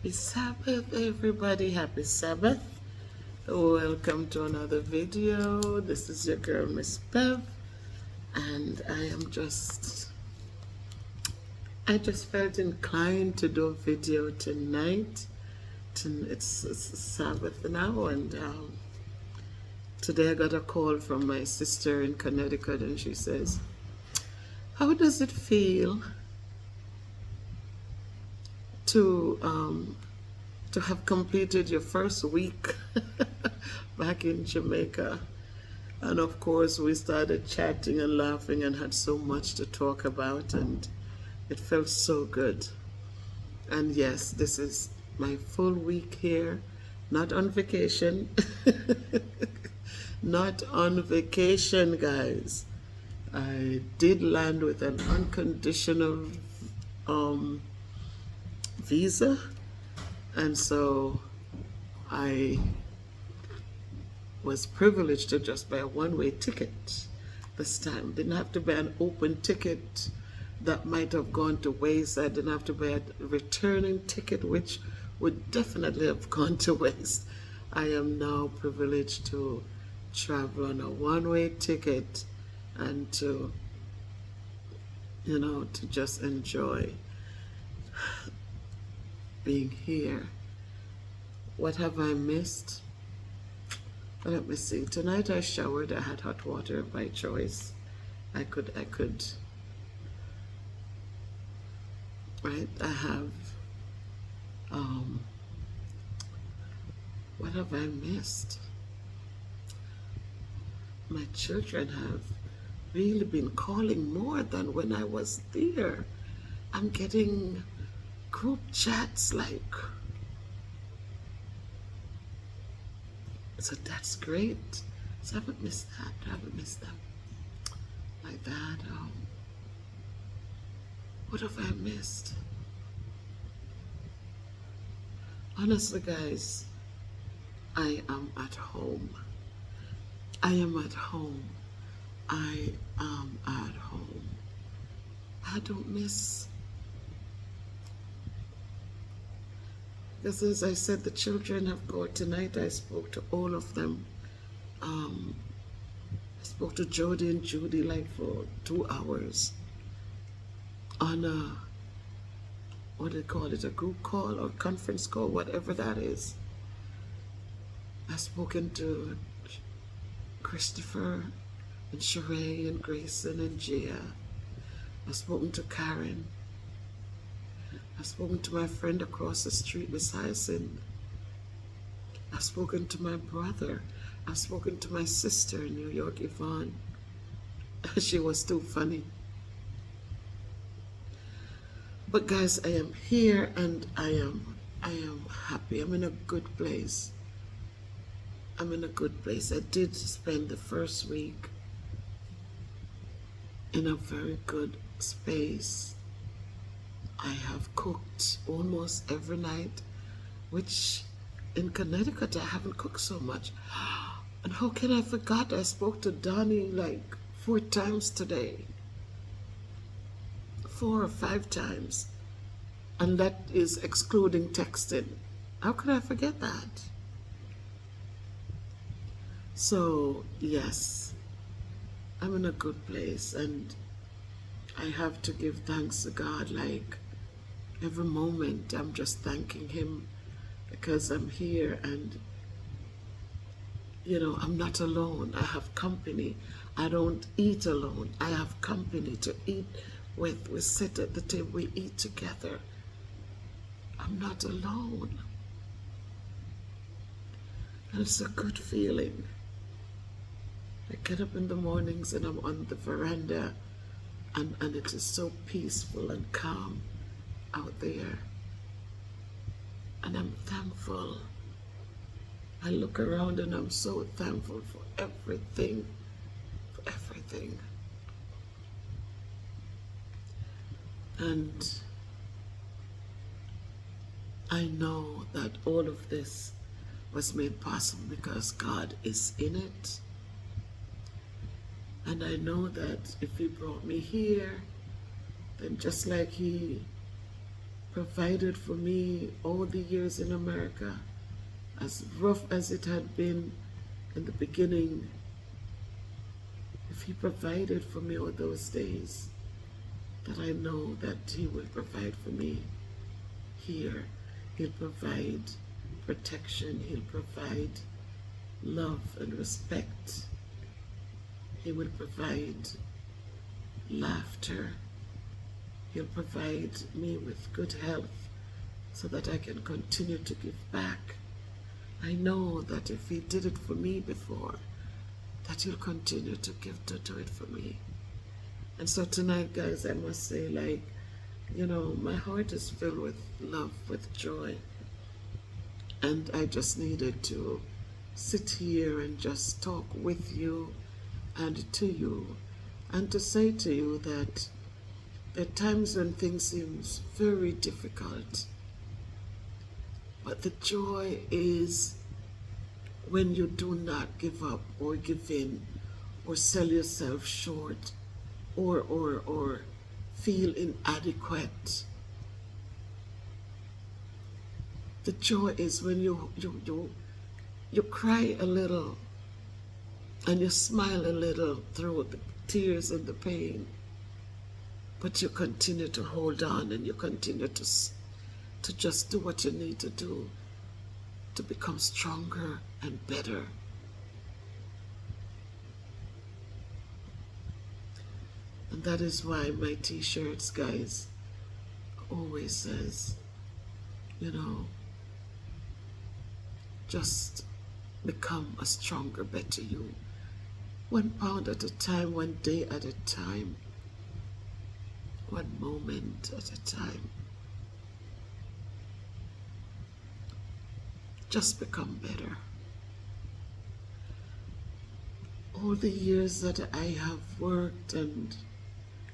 Happy Sabbath, everybody. Happy Sabbath. Welcome to another video. This is your girl, Miss Bev, and I just felt inclined to do a video tonight. It's Sabbath now, and today I got a call from my sister in Connecticut, and she says, how does it feel to have completed your first week back in Jamaica? And of course, we started chatting and laughing and had so much to talk about, and it felt so good. And yes, this is my full week here, not on vacation. Not on vacation, guys. I did land with an unconditional visa, and so I was privileged to just buy a one-way ticket this time. Didn't have to buy an open ticket that might have gone to waste. I didn't have to buy a returning ticket, which would definitely have gone to waste. I am now privileged to travel on a one-way ticket and to just enjoy being here. What have I missed? Let me see. Tonight I showered. I had hot water by choice. I could, right? I have, what have I missed? My children have really been calling more than when I was there. I'm getting group chats like, so that's great. So I haven't missed that. I haven't missed them like that. What have I missed? Honestly, guys, I am at home. I am at home. I am at home. I don't miss. Because as I said, the children have gone tonight. I spoke to all of them. I spoke to Jody and Judy like for 2 hours on a, what do they call it, a group call or conference call, whatever that is. I've spoken to Christopher and Sheree and Grayson and Gia. I've spoken to Karen. I've spoken to my friend across the street, Miss Hyacinth. I've spoken to my brother. I've spoken to my sister in New York, Yvonne. She was too funny. But guys, I am here and I am happy. I'm in a good place. I'm in a good place. I did spend the first week in a very good space. I have cooked almost every night, which in Connecticut I haven't cooked so much. And how can I forget? I spoke to Donnie like 4 times today. 4 or 5 times. And that is excluding texting. How could I forget that? So, yes, I'm in a good place, and I have to give thanks to God. Like, every moment I'm just thanking Him because I'm here, and I'm not alone. I have company. I don't eat alone. I have company to eat with. We sit at the table, we eat together. I'm not alone. And it's a good feeling. I get up in the mornings and I'm on the veranda, and it is so peaceful and calm out there. And I'm thankful. I look around and I'm so thankful for everything, for everything. And I know that all of this was made possible because God is in it. And I know that if He brought me here, then just like He provided for me all the years in America, as rough as it had been in the beginning. If He provided for me all those days, that I know that He will provide for me here. He'll provide protection. He'll provide love and respect. He will provide laughter. He'll provide me with good health so that I can continue to give back. I know that if He did it for me before, that He'll continue to do it for me. And so tonight, guys, I must say, like, you know, my heart is filled with love, with joy. And I just needed to sit here and just talk with you and to you, and to say to you that there are times when things seem very difficult, but the joy is when you do not give up or give in or sell yourself short or feel inadequate. The joy is when you cry a little and you smile a little through the tears and the pain, but you continue to hold on and you continue to just do what you need to do to become stronger and better. And that is why my t-shirts, guys, always says, you know, just become a stronger, better you. 1 pound at a time, 1 day at a time, 1 moment at a time. Just become better. All the years that I have worked, and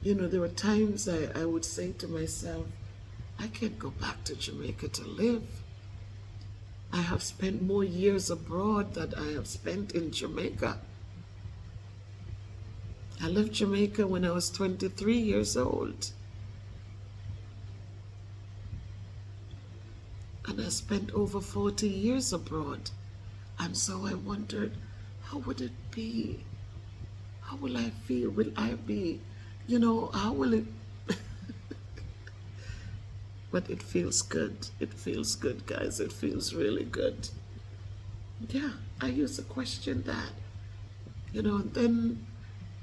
you know, there were times I would say to myself, I can't go back to Jamaica to live. I have spent more years abroad than I have spent in Jamaica. I left Jamaica when I was 23 years old. And I spent over 40 years abroad. And so I wondered, how would it be? How will I feel? Will I be, you know, how will it? But it feels good. It feels good, guys. It feels really good. Yeah, I used to question that. You know, and then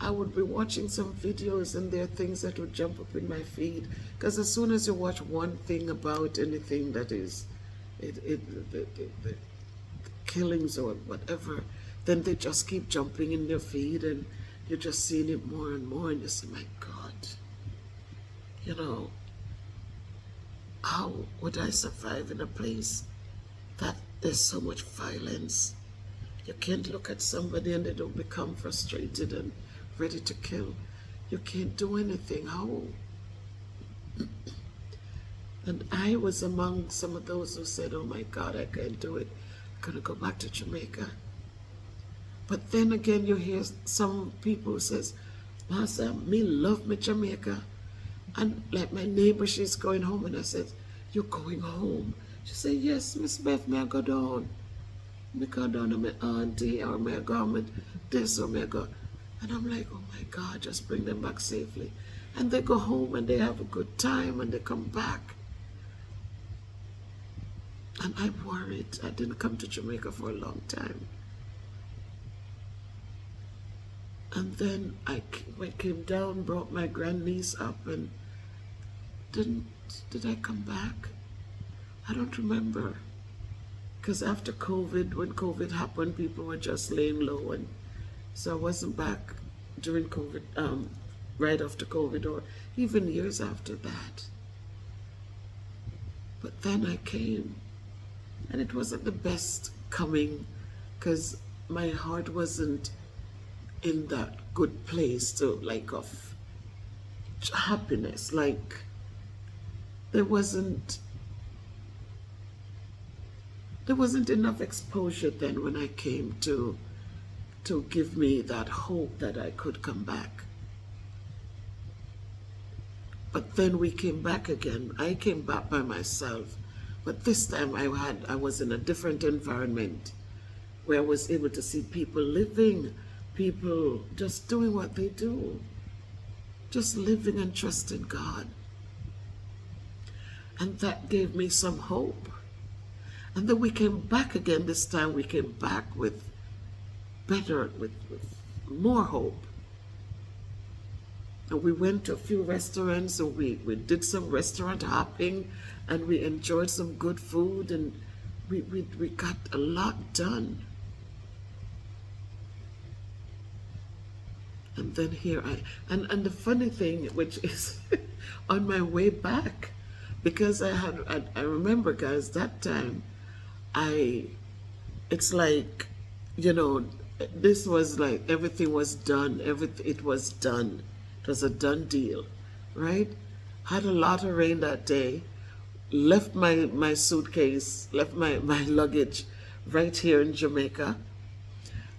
I would be watching some videos and there are things that would jump up in my feed. Because as soon as you watch one thing about anything that is, the killings or whatever, then they just keep jumping in your feed and you're just seeing it more and more and you say, my God, you know, how would I survive in a place that there's so much violence? You can't look at somebody and they don't become frustrated and ready to kill. You can't do anything. How? And I was among some of those who said, oh my God, I can't do it. I'm gonna go back to Jamaica. But then again, you hear some people who says, Master, me love me Jamaica. And like my neighbor, she's going home, and I said, you're going home? She said, yes, Miss Beth, may I go down? May I go down to my auntie, or may I go with this, or may I go? And I'm like, oh my God, just bring them back safely. And they go home and they have a good time and they come back. And I'm worried. I didn't come to Jamaica for a long time. And then I came down, brought my grandniece up, and did I come back? I don't remember. Because after COVID, when COVID happened, people were just laying low, and so I wasn't back during COVID, right after COVID, or even years after that. But then I came, and it wasn't the best coming, because my heart wasn't in that good place to, like, of happiness. Like, there wasn't enough exposure then when I came to give me that hope that I could come back. But then we came back again. I came back by myself. But this time I was in a different environment where I was able to see people living, people just doing what they do, just living and trusting God. And that gave me some hope. And then we came back again. This time we came back with more hope. And we went to a few restaurants, and we did some restaurant hopping, and we enjoyed some good food, and we got a lot done. And then here and the funny thing, which is on my way back, because I remember, guys, that time it's like, this was like everything was done. It was done. It was a done deal, right? Had a lot of rain that day. Left my suitcase, left my luggage right here in Jamaica.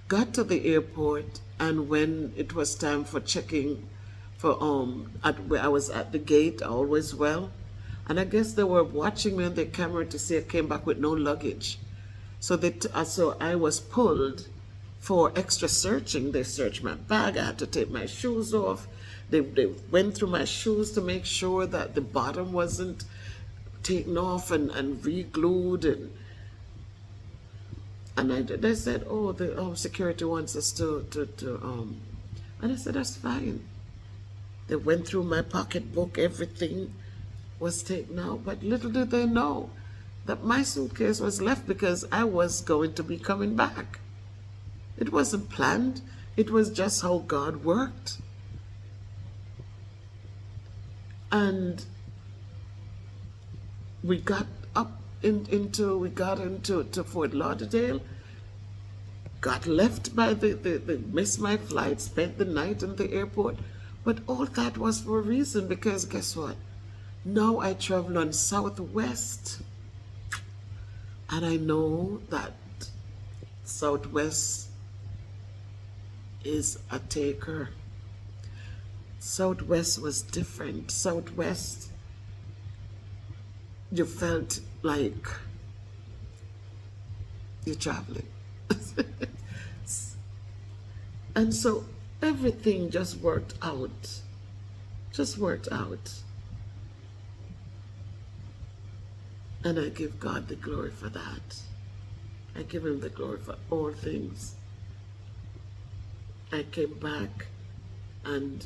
Got to the airport, and when it was time for checking for where I was at the gate, all was well. And I guess they were watching me on their camera to see I came back with no luggage. So so I was pulled for extra searching. They searched my bag. I had to take my shoes off. They went through my shoes to make sure that the bottom wasn't taken off and re-glued. And they said, oh, the security wants us to and I said, that's fine. They went through my pocketbook. Everything was taken out. But little did they know that my suitcase was left because I was going to be coming back. It wasn't planned. It was just how God worked. And we got up into Fort Lauderdale, got left by missed my flight, spent the night in the airport. But all that was for a reason, because guess what? Now I travel on Southwest, and I know that Southwest is a taker. Southwest was different. Southwest, you felt like you're traveling. And so everything just worked out. Just worked out. And I give God the glory for that. I give him the glory for all things. I came back, and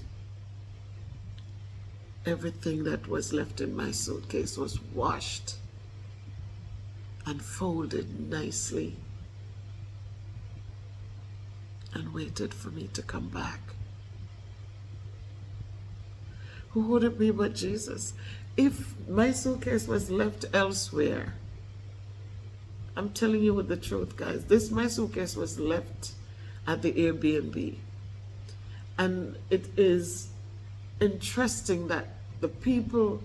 everything that was left in my suitcase was washed and folded nicely and waited for me to come back. Who would it be but Jesus? If my suitcase was left elsewhere, I'm telling you the truth, guys, my suitcase was left at the Airbnb. And it is interesting that the people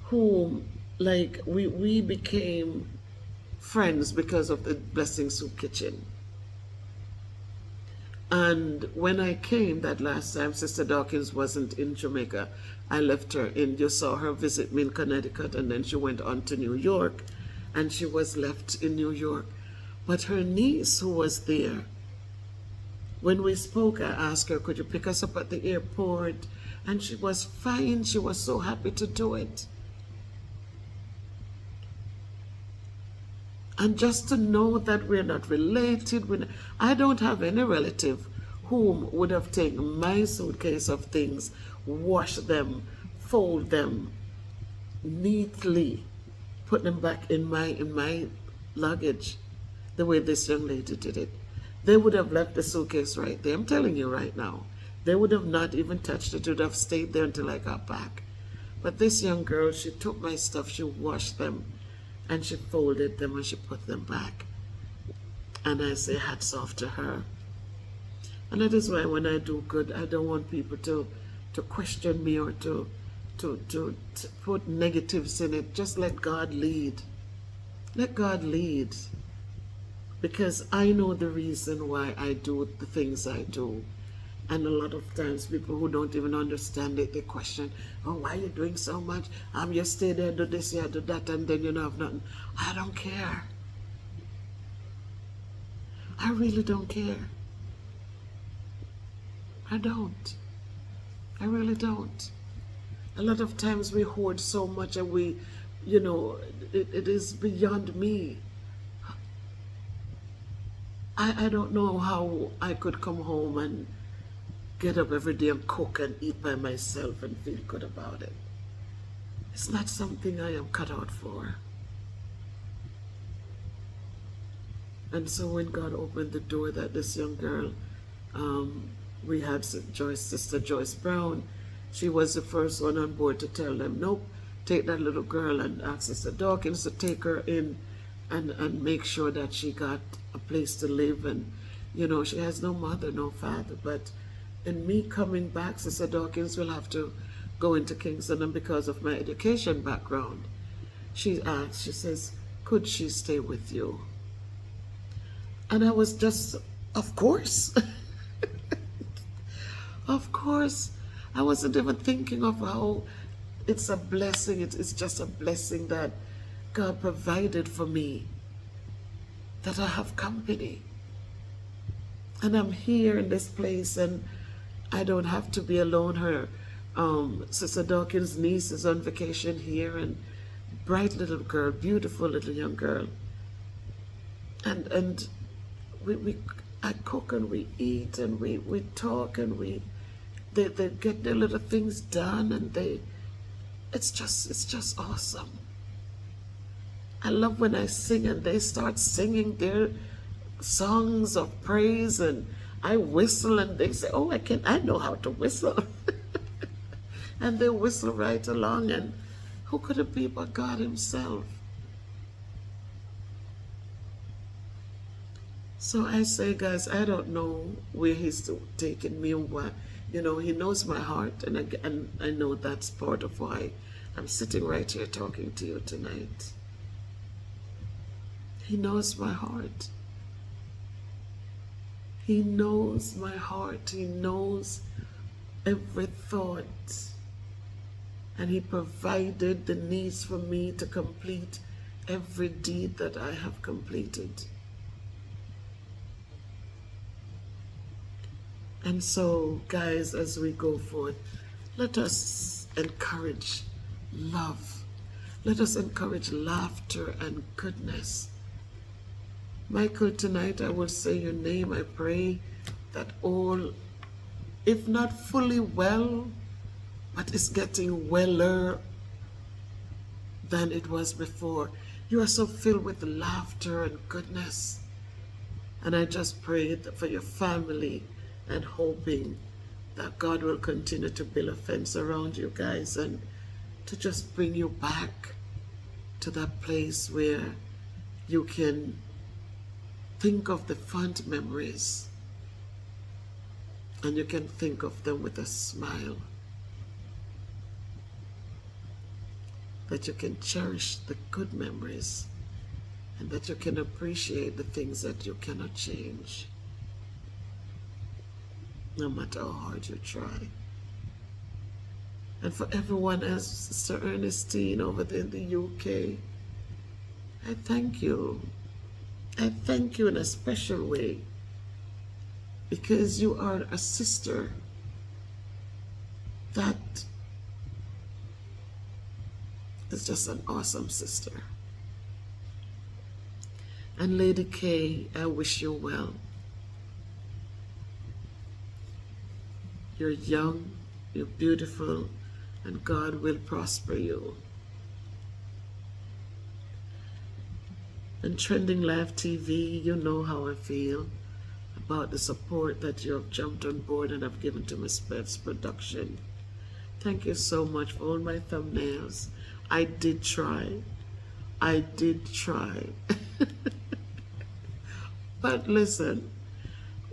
whom, like, we became friends because of the Blessing Soup Kitchen. And when I came that last time, Sister Dawkins wasn't in Jamaica. I left her you saw her visit me in Connecticut, and then she went on to New York, and she was left in New York. But her niece, who was there, when we spoke, I asked her, could you pick us up at the airport? And she was fine. She was so happy to do it. And just to know that we're not related, I don't have any relative whom would have taken my suitcase of things, washed them, fold them neatly, put them back in my luggage, the way this young lady did it. They would have left the suitcase right there. I'm telling you right now. They would have not even touched it. It would have stayed there until I got back. But this young girl, she took my stuff, she washed them, and she folded them, and she put them back. And I say hats off to her. And that is why when I do good, I don't want people to question me or to put negatives in it. Just let God lead. Let God lead. Because I know the reason why I do the things I do. And a lot of times people who don't even understand it, they question, oh, why are you doing so much? You stay there, do this, yeah, do that, and then you don't have nothing. I don't care. I really don't care. I don't. I really don't. A lot of times we hoard so much and we, it is beyond me. I don't know how I could come home and get up every day and cook and eat by myself and feel good about it. It's not something I am cut out for. And so when God opened the door that this young girl, we had Sister Joyce Brown, she was the first one on board to tell them, nope, take that little girl, and ask Sister Dawkins to take her in and make sure that she got a place to live. And, she has no mother, no father. But in me coming back, Sister Dawkins will have to go into Kingston, and because of my education background, she asked, she says, could she stay with you? And I was just, of course. Of course. I wasn't even thinking of how it's a blessing. It's just a blessing that God provided for me, that I have company. And I'm here in this place, and I don't have to be alone. Her Sister Dawkins' niece is on vacation here, and bright little girl, beautiful little young girl. And I cook and we eat and we talk and they get their little things done, and it's just awesome. I love when I sing and they start singing their songs of praise, and I whistle and they say, oh, I know how to whistle. And they whistle right along, and who could it be but God himself? So I say, guys, I don't know where he's taking me and what, he knows my heart, and I know that's part of why I'm sitting right here talking to you tonight. He knows my heart. He knows my heart. He knows every thought. And he provided the needs for me to complete every deed that I have completed. And so, guys, as we go forth, let us encourage love. Let us encourage laughter and goodness. Michael, tonight I will say your name. I pray that all, if not fully well, but is getting weller than it was before. You are so filled with laughter and goodness. And I just pray for your family, and hoping that God will continue to build a fence around you guys and to just bring you back to that place where you can think of the fond memories and you can think of them with a smile. That you can cherish the good memories and that you can appreciate the things that you cannot change, no matter how hard you try. And for everyone, as Sister Ernestine over there in the UK, I thank you. I thank you in a special way, because you are a sister that is just an awesome sister. And Lady Kay, I wish you well. You're young, you're beautiful, and God will prosper you. And Trending Live TV, you know how I feel about the support that you have jumped on board and have given to msbevsproductions. Thank you so much for all my thumbnails. I did try. I did try. But listen,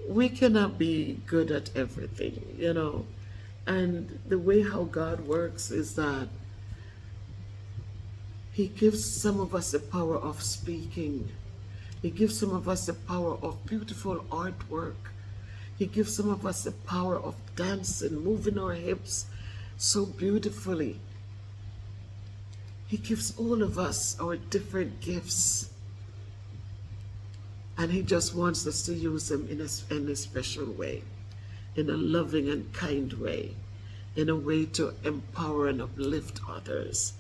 we cannot be good at everything, you know. And the way how God works is that He gives some of us the power of speaking. He gives some of us the power of beautiful artwork. He gives some of us the power of dancing, moving our hips so beautifully. He gives all of us our different gifts. And he just wants us to use them in a special way, in a loving and kind way, in a way to empower and uplift others.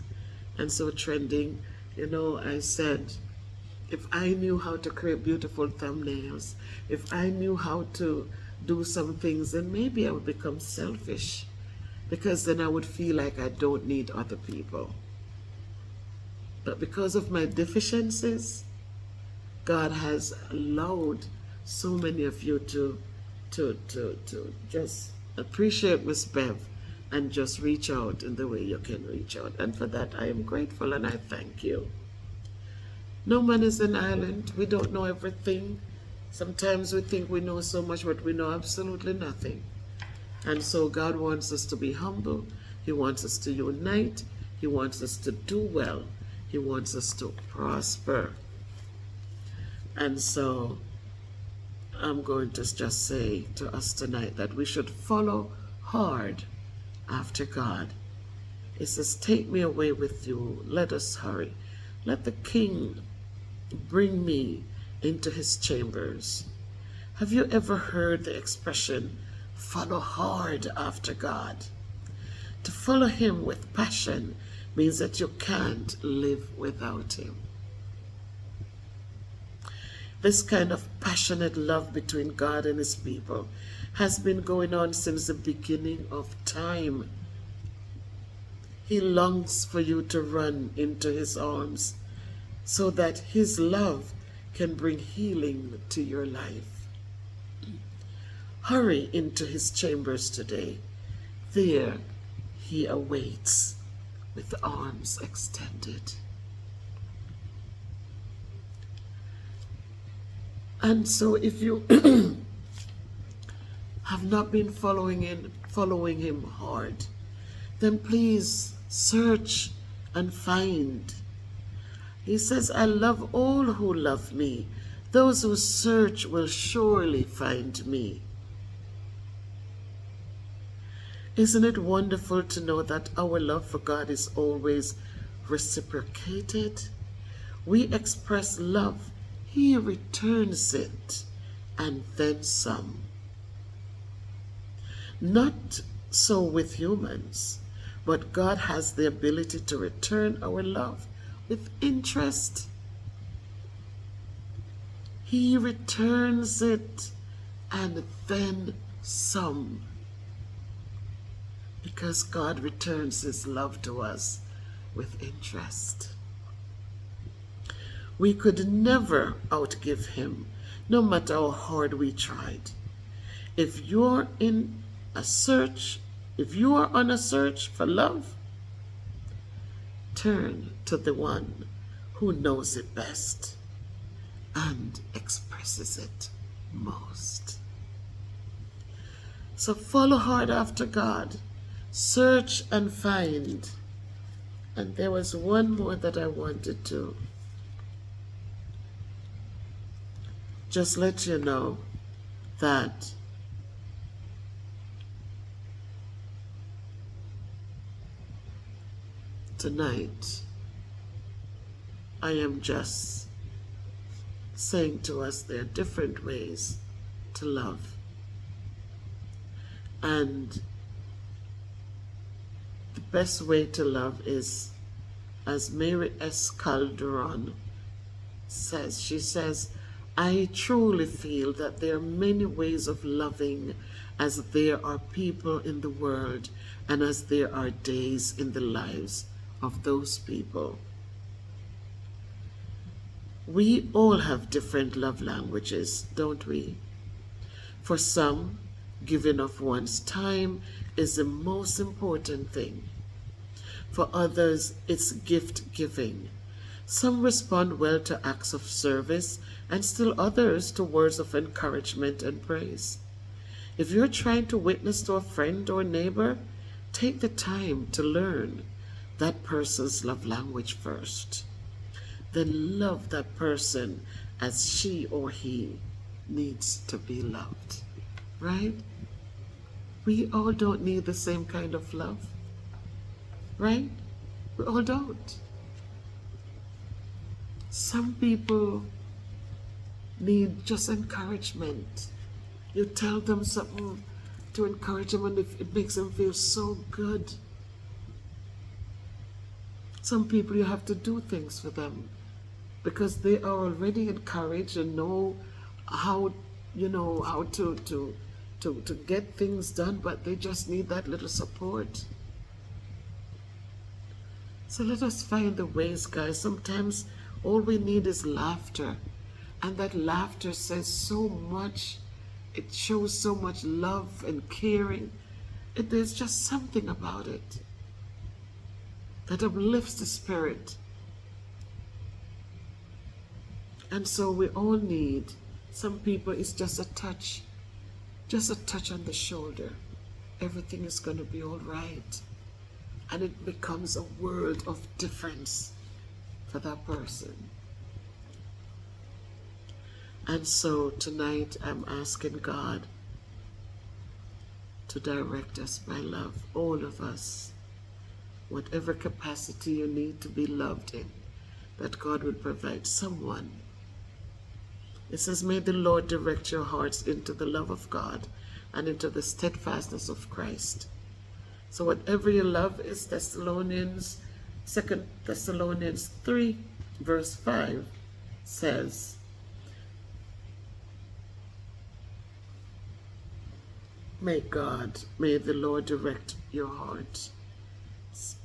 And so trending, I said, if I knew how to create beautiful thumbnails, if I knew how to do some things, then maybe I would become selfish, because then I would feel like I don't need other people. But because of my deficiencies, God has allowed so many of you to just appreciate Miss Bev and just reach out in the way you can reach out. And for that, I am grateful and I thank you. No man is an island. We don't know everything. Sometimes we think we know so much, but we know absolutely nothing. And so God wants us to be humble. He wants us to unite. He wants us to do well. He wants us to prosper. And so I'm going to just say to us tonight that we should follow hard after God. It says, take me away with you. Let us hurry. Let the King bring me into his chambers. Have you ever heard the expression, follow hard after God? To follow him with passion means that you can't live without him. This kind of passionate love between God and his people has been going on since the beginning of time. He longs for you to run into his arms so that his love can bring healing to your life. Hurry into his chambers today. There he awaits with arms extended. And so if you have not been following him hard, then please search and find. He says, I love all who love me. Those who search will surely find me. Isn't it wonderful to know that our love for God is always reciprocated? We express love, he returns it, and then some. Not so with humans, but God has the ability to return our love with interest. He returns it and then some. Because God returns his love to us with interest. We could never outgive him, no matter how hard we tried. If you're on a search for love, turn to the one who knows it best and expresses it most. So follow hard after God. Search and find. And there was one more that I wanted to just let you know, that tonight I am just saying to us there are different ways to love. And the best way to love is, as Mary S. Calderon says, she says, I truly feel that there are many ways of loving, as there are people in the world and as there are days in the lives of those people. We all have different love languages, don't we? For some, giving of one's time is the most important thing. For others, it's gift giving. Some respond well to acts of service, and still others to words of encouragement and praise. If you're trying to witness to a friend or neighbor, take the time to learn that person's love language first. Then love that person as she or he needs to be loved. right? We all don't need the same kind of love, right? We all don't. Some people need just encouragement. You tell them something to encourage them and it makes them feel so good. Some people you have to do things for them because they are already encouraged and know how, how to get things done, but they just need that little support. So let us find the ways, guys. Sometimes all we need is laughter. And that laughter says so much. It shows so much love and caring. There's just something about it that uplifts the spirit. And so we all need, some people it's just a touch on the shoulder. Everything is going to be all right. And it becomes a world of difference for that person. And so tonight I'm asking God to direct us by love, all of us, whatever capacity you need to be loved in, that God would provide someone. It says, may the Lord direct your hearts into the love of God and into the steadfastness of Christ. So whatever your love is, 2 Thessalonians 3 verse 5 says, may the Lord direct your heart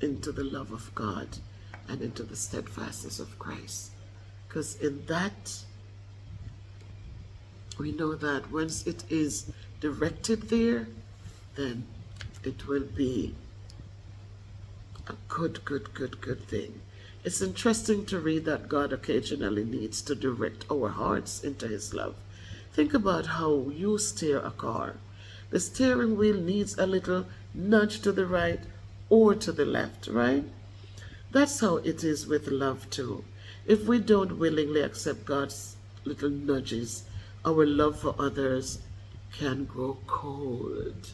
into the love of God and into the steadfastness of Christ. Because in that, we know that once it is directed there, then it will be a good thing. It's interesting to read that God occasionally needs to direct our hearts into His love. Think about how you steer a car. The steering wheel needs a little nudge to the right or to the left, right? That's how it is with love too. If we don't willingly accept God's little nudges, our love for others can grow cold.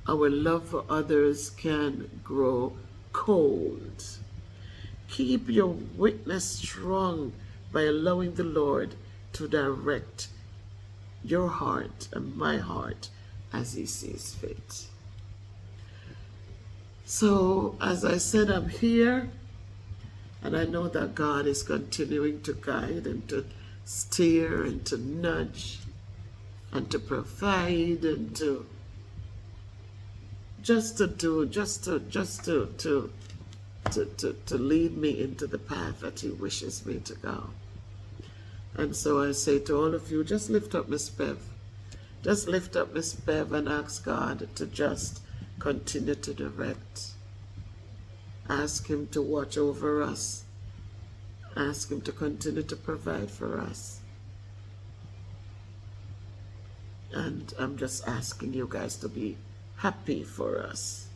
Our love for others can grow cold. Keep your witness strong by allowing the Lord to direct your heart and my heart as He sees fit. So, as I said, I'm here, and I know that God is continuing to guide and to steer and to nudge and to provide and to to lead me into the path that He wishes me to go. And so I say to all of you, just lift up Miss Bev. Just lift up Miss Bev and ask God to just continue to direct. Ask Him to watch over us. Ask Him to continue to provide for us. And I'm just asking you guys to be happy for us.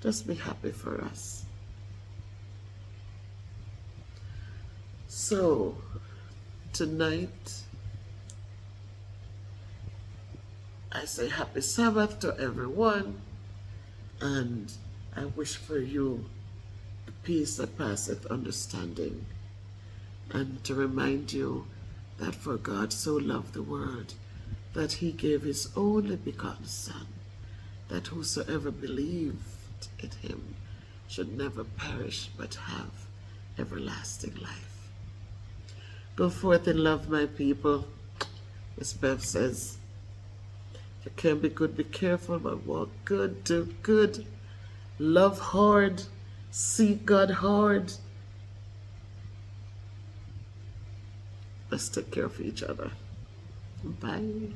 Just be happy for us. So, tonight, I say happy Sabbath to everyone, and I wish for you the peace that passeth understanding, and to remind you that for God so loved the world that He gave His only begotten Son, that whosoever believed in Him should never perish but have everlasting life. Go forth in love, my people. Miss Bev says, if you can be good, be careful, but walk good, do good, love hard, seek God hard. Let's take care of each other. Bye.